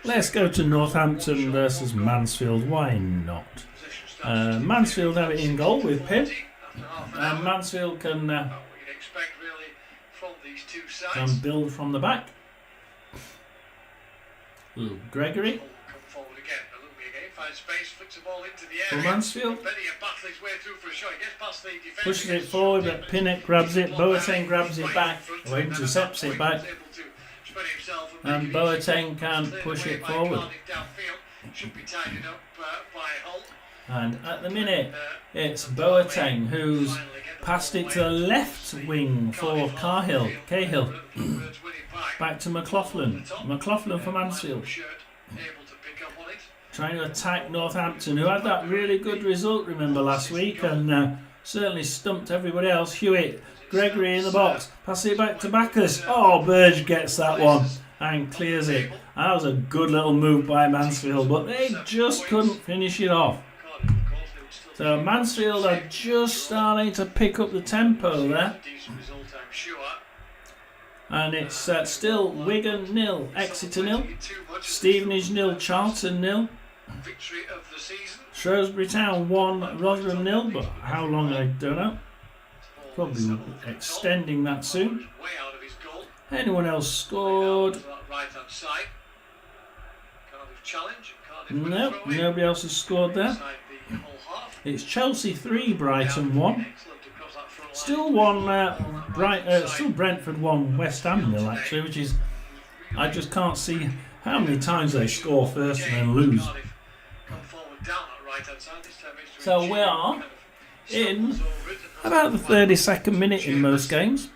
Let's go to Northampton versus Mansfield. Why not? Mansfield have it in goal with Pym, and Mansfield can build from the back. Little Gregory. For Mansfield. Pushes it forward, but Pinnock grabs it. Boateng grabs it back, or intercepts it back. And Boateng can't push it forward. And at the minute, it's Boateng who's passed it to the left wing for Cahill. Back to McLaughlin. McLaughlin for Mansfield. Trying to attack Northampton, who had that really good result, remember, last week, and certainly stumped everybody else. Hewitt, Gregory in the box, pass it back to Bacchus. Oh, Burge gets that one, and clears it. That was a good little move by Mansfield, but they just couldn't finish it off. So Mansfield are just starting to pick up the tempo there. And it's still Wigan 0, Exeter 0, Stevenage 0, Charlton 0, Shrewsbury Town 1, Rotherham 0, but how long I don't know. Probably extending that soon. Anyone else scored? No, nobody else has scored there. It's Chelsea 3, Brighton 1. Still still Brentford 1, West Ham 0 actually, which is, I just can't see how many times they score first and then lose. So we are in about the 32nd minute in most games.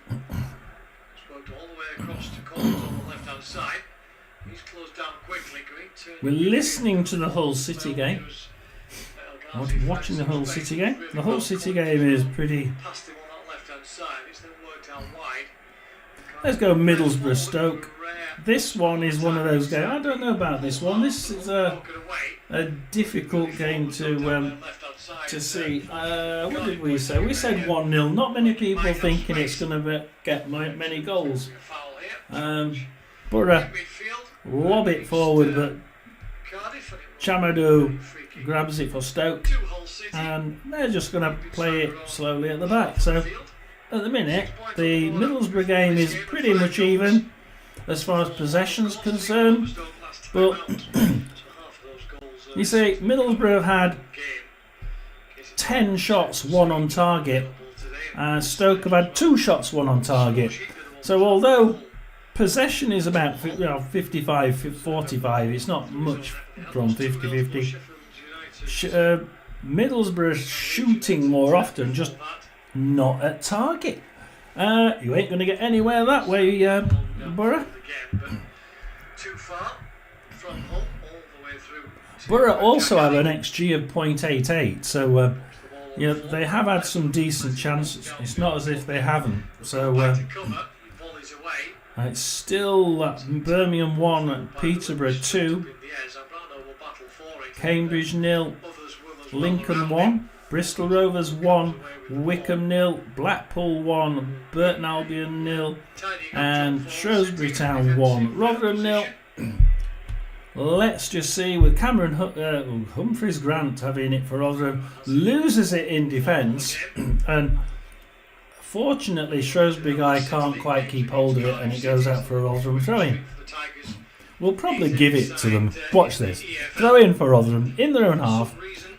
We're listening to the Hull City game. I was watching the Hull City game. The Hull City game is pretty... Let's go Middlesbrough Stoke. This one is one of those games. I don't know about this one. This is a difficult game to see. What did we say? We said 1-0. Not many people thinking it's going to get many goals. Borough lob it forward, but Chamadou grabs it for Stoke, and they're just going to play it slowly at the back. So at the minute, the Middlesbrough game is pretty much even as far as possession's concerned. But you see, Middlesbrough have had 10 shots, 1 on target, and Stoke have had 2 shots, 1 on target. So although possession is about 55-45, it's not much from 50-50. Middlesbrough shooting more often, just not at target. You ain't going to get anywhere that way, Borough. Borough also have an XG of 0.88, so they have had some decent chances. It's not as if they haven't. So it's still Birmingham 1, Peterborough 2, Cambridge 0, Lincoln 1, Bristol Rovers 1, Wickham 0, Blackpool 1, Burton Albion 0, and Shrewsbury Town 1, Rotherham 0. Let's just see, with Cameron Humphreys Grant having it for Rotherham, loses it in defence, and fortunately Shrewsbury guy can't quite keep hold of it, and it goes out for a Rotherham throw-in. We'll probably give it to them. Watch this. Throw in for Rotherham in their own half.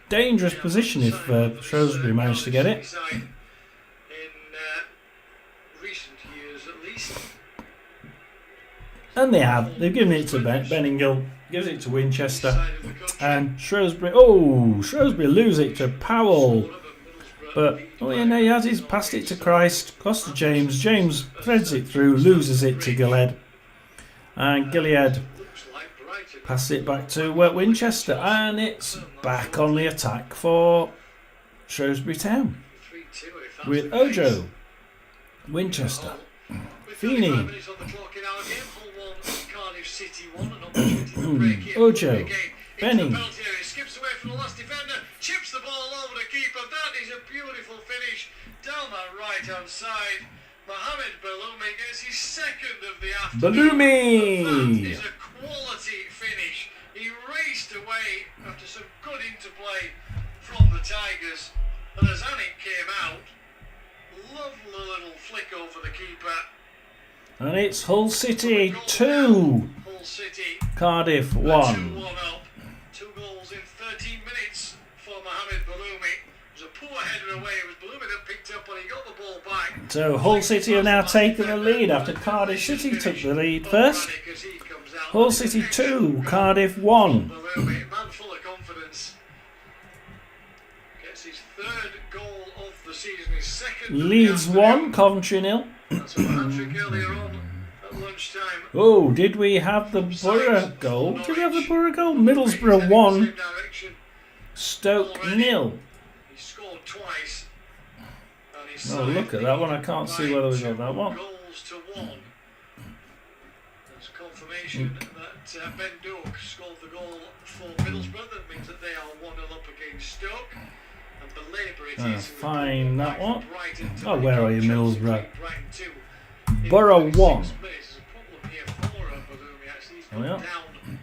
Dangerous position if Shrewsbury managed to get it. And they have. They've given it to Benningill. Gives it to Winchester. And Shrewsbury... Oh! Shrewsbury lose it to Powell. But, no, he has. He's passed it to Christ. Costa James. James threads it through. Loses it to Gilead. And Gilead passes it back to Winchester. And it's back on the attack for Shrewsbury Town. With Ojo. Winchester. Feeney. Ojo. Benning. Skips away from the last defender, chips the ball over the keeper. That is a beautiful finish down that right hand side. Mohamed Baloumi gets his second of the afternoon. Baloumi! That is a quality finish. He raced away after some good interplay from the Tigers, and as Anik came out, lovely little flick over the keeper. And it's Hull City 2, Hull City, Cardiff 1. 2-1 up. 2 goals in 13 minutes for Mohamed Baloumi. It was a poor header away. It was Baloumi that picked up when he got the ball back. So Hull City have now taken the lead after Cardiff City took the lead first. Hull City 2, Cardiff 1. Baloumi, man full of confidence. Gets his 3rd goal of the season, his 2nd. Leeds 1, Coventry 0. That's a hat-trick earlier on at lunchtime. Oh, did we have the Borough goal? Did we have the Borough goal? Middlesbrough 1, Stoke 0. He scored twice. Oh, look at that one. I can't see whether we got that one. Goals to 1. It's confirmation that Ben Doak scored the goal for Middlesbrough. That means that they are 1-0 up against Stoke. And Belabour it is. Find that one. Brighton to Oh, where are you, Chelsea Middlesbrough? Brighton 2. Borough 1. There's a problem here for Balumi, actually. He's There we gone are. down.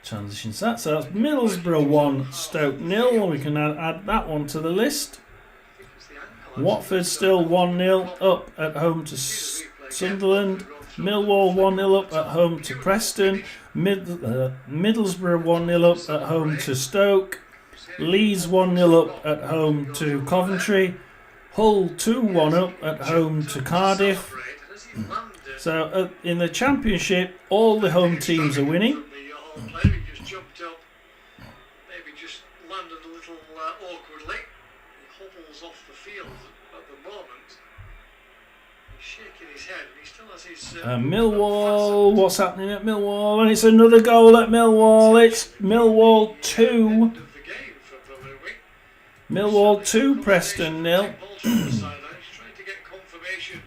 Transitions that. So that's Middlesbrough 1, Stoke 0. We can add that one to the list. I think it's the ankle, Watford still 1-0 up at home to Sunderland. Millwall 1-0 up at home to Preston. Middlesbrough 1-0 up at home to Stoke. Leeds 1-0 up at home to Coventry. Hull 2-1 up at home to Cardiff. So in the Championship, all the home teams are winning. He just jumped up, maybe just landed a little awkwardly. He hobbles off the field at the moment. He's shaking his head, and he still has his. Millwall, what's happening at Millwall? And it's another goal at Millwall. It's Millwall 2. Millwall 2, Preston 0. He's trying to get confirmation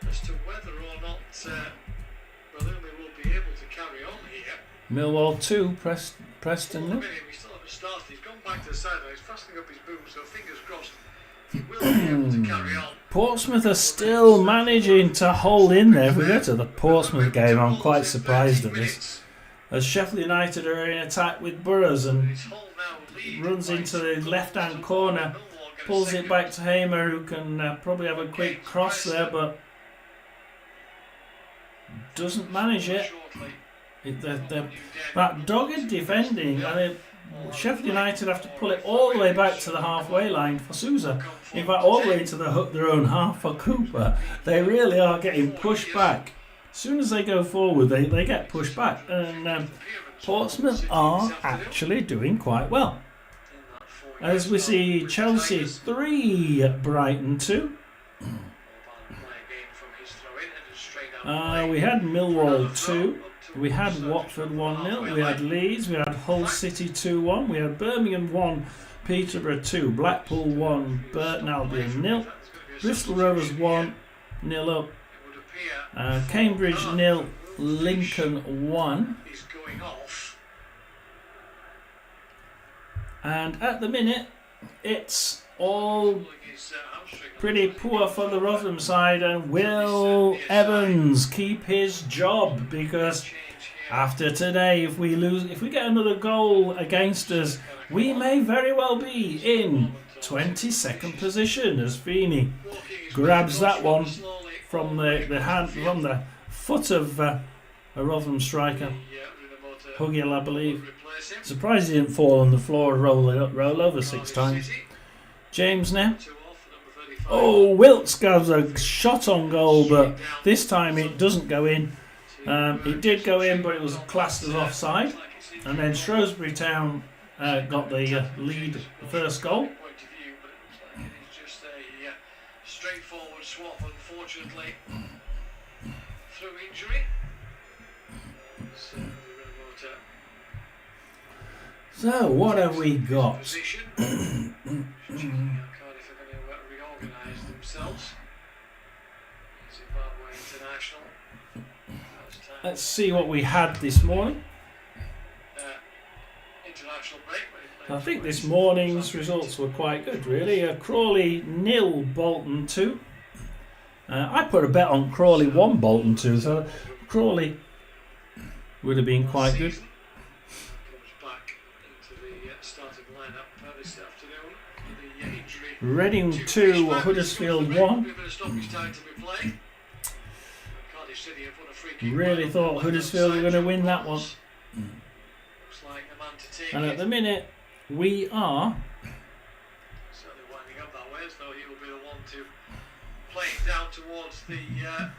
as to whether or not Balumi will be able to carry on here. Millwall 2, Preston 0. We still haven't started. He's gone back to the sideline. He's fastening up his boots, so fingers crossed he will be able to carry on. Portsmouth are still managing to hold in there. If we go to the Portsmouth game, I'm quite surprised at this. As Sheffield United are in attack with Burrows and runs into the left-hand corner, pulls it back to Hamer, who can probably have a quick cross there, but doesn't manage it. That dogged defending, and Sheffield United have to pull it all the way back to the halfway line for Sousa. In fact, all the way to their own half for Cooper. They really are getting pushed back. As soon as they go forward, they get pushed back. And Portsmouth are actually doing quite well. As we see Chelsea 3, Brighton 2. We had Millwall 2. We had Watford 1-0. We had Leeds. We had Hull City 2-1. We had Birmingham 1, Peterborough 2, Blackpool 1, Burton Albion 0. Bristol Rovers 1, 0 up. Cambridge 0, Lincoln 1. And at the minute, it's all pretty poor for the Rotherham side, and will Evans keep his job? Because after today, if we get another goal against us, we may very well be in 22nd position as Feeney grabs that one from the foot of a Rotherham striker, Hugill, I believe. Surprised he didn't fall on the floor and roll over 6 times. James now. Oh, Wilkes gives a shot on goal, but this time it doesn't go in. It did go in, but it was classed as offside. And then Shrewsbury Town got the lead, the first goal. Just a straightforward swap, unfortunately, through injury. So, what have we got? Cardiff are going to reorganise themselves. Zimbabwe International. Let's see what we had this morning. International break. I think this morning's results were quite good, really. Crawley 0, Bolton 2. I put a bet on Crawley 1, Bolton 2, so Crawley would have been quite good. Reading 2, Huddersfield 1. Really thought Huddersfield were going to win that one. And at the minute, we are certainly winding up that way, as though he will be the one to play it down towards the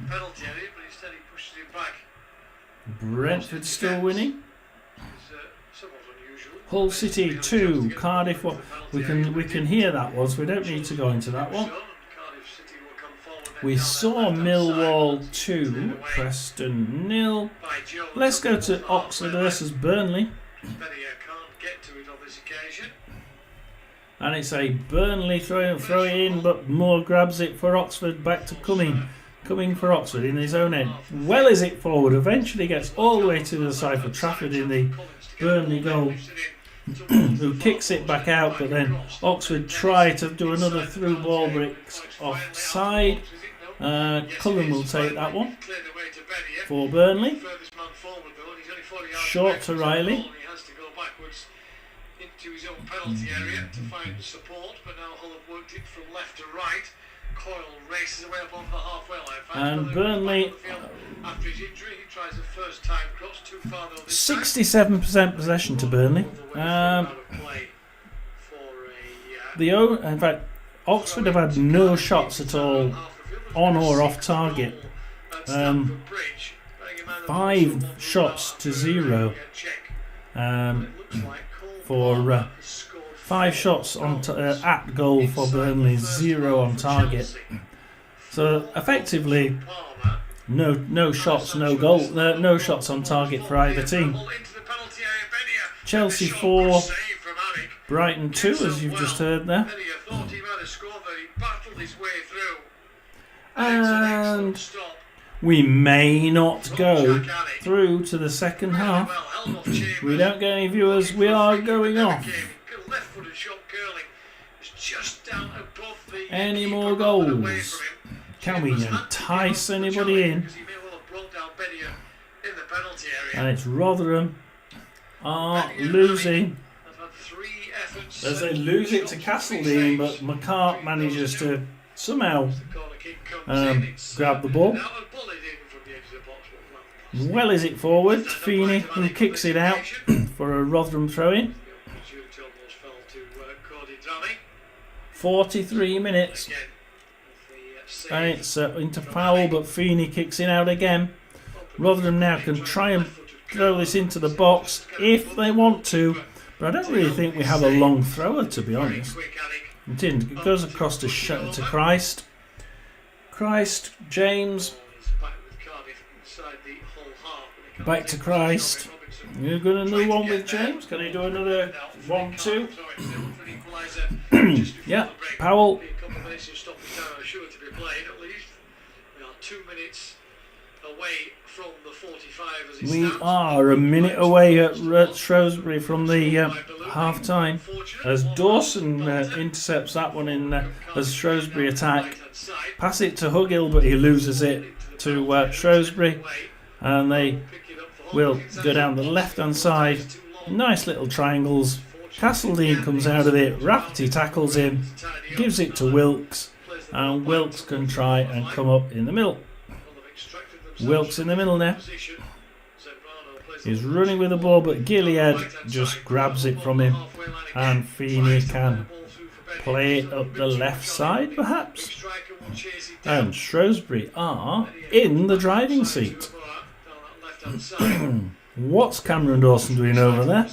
penalty area, but instead he pushes it back. Brentford still winning. Somewhat unusual. Hull City 2, Cardiff 1. We can hear that one, so we don't need to go into that one. We saw Millwall 2, Preston 0. Let's go to Oxford versus Burnley. And it's a Burnley throw in, but Moore grabs it for Oxford, back to Cumming. coming for Oxford in his own end. Well is it forward, eventually gets all the way to the side for Trafford in the Burnley goal, who kicks it back out, but then Oxford try to do another through ball, but it's offside. Cullen will take that one for Burnley. Short to Riley. Into his own penalty area to find support, but now Hull have worked it from left to right. Coyle races away above the halfway line. And Burnley, after his injury, he tries the first time cross too far though. 67% possession to Burnley. In fact, Oxford have had no shots at all on or off target. 5 shots to 0. For 5 shots on at goal for Burnley, 0 on target. So effectively, no shots, no goal, no shots on target for either team. Chelsea 4, Brighton 2, as you've just heard there. And we may not go through to the second half. We don't get any viewers. We are going off. Any more goals? Can we entice anybody in? And it's Rotherham are losing. As they lose it to Castledine, but McCart manages to somehow grab the ball. Well is it forward, Feeney, who kicks it out for a Rotherham throw-in. 43 minutes. And it's into foul, but Feeney kicks it out again. Rotherham now can try and throw this into the box if they want to, but I don't really think we have a long thrower, to be honest. It goes across to Christ. James. Back to Christ. You're going to do one with James? Can he do another 1-2? Yeah, Powell. We are a minute away at Shrewsbury from the half time as Dawson intercepts that one in as Shrewsbury attack. Pass it to Hugill, but he loses it to Shrewsbury, and they will go down the left hand side. Nice little triangles. Castledine comes out of it. Rafferty tackles him, gives it to Wilkes, and Wilkes can try and come up in the middle. Wilkes in the middle now. He's running with the ball, but Gilead just grabs it from him, and Feeney can play it up the left side, perhaps. And Shrewsbury are in the driving seat. What's Cameron Dawson doing over there?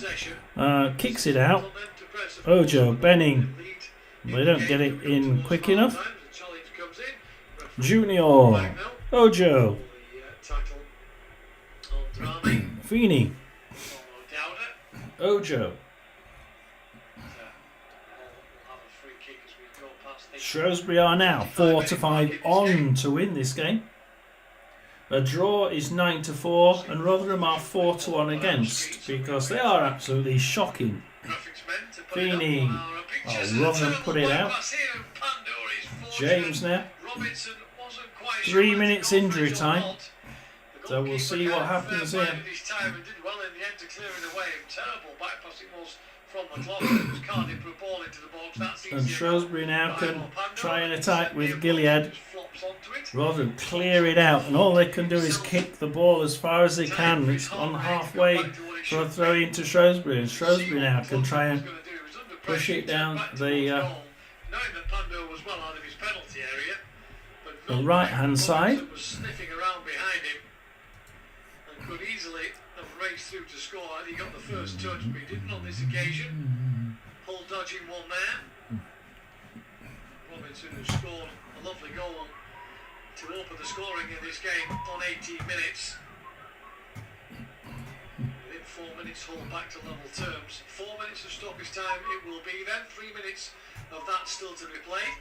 Kicks it out. Ojo, Benning. They don't get it in quick enough. Junior. Ojo. Feeney. Ojo. Shrewsbury are now 4-5 on to win this game. A draw is 9-4, and Rotherham are 4-1 against, because they are absolutely shocking. Feeney. Oh, Rotherham put it out. James now. 3 minutes injury time. So we'll see what happens here. And Shrewsbury now can try and attack with Gilead. Rather than clear it out, and all they can do is kick the ball as far as they can. It's on halfway for a throw into Shrewsbury, and Shrewsbury now can try and push it down the right hand side. Could easily have raced through to score, and he got the first touch, but he didn't on this occasion. Hull dodging one there. Robinson, who scored a lovely goal to open the scoring in this game on 18 minutes. Within 4 minutes, Hull back to level terms. 4 minutes of stoppage time it will be then. 3 minutes of that still to be played.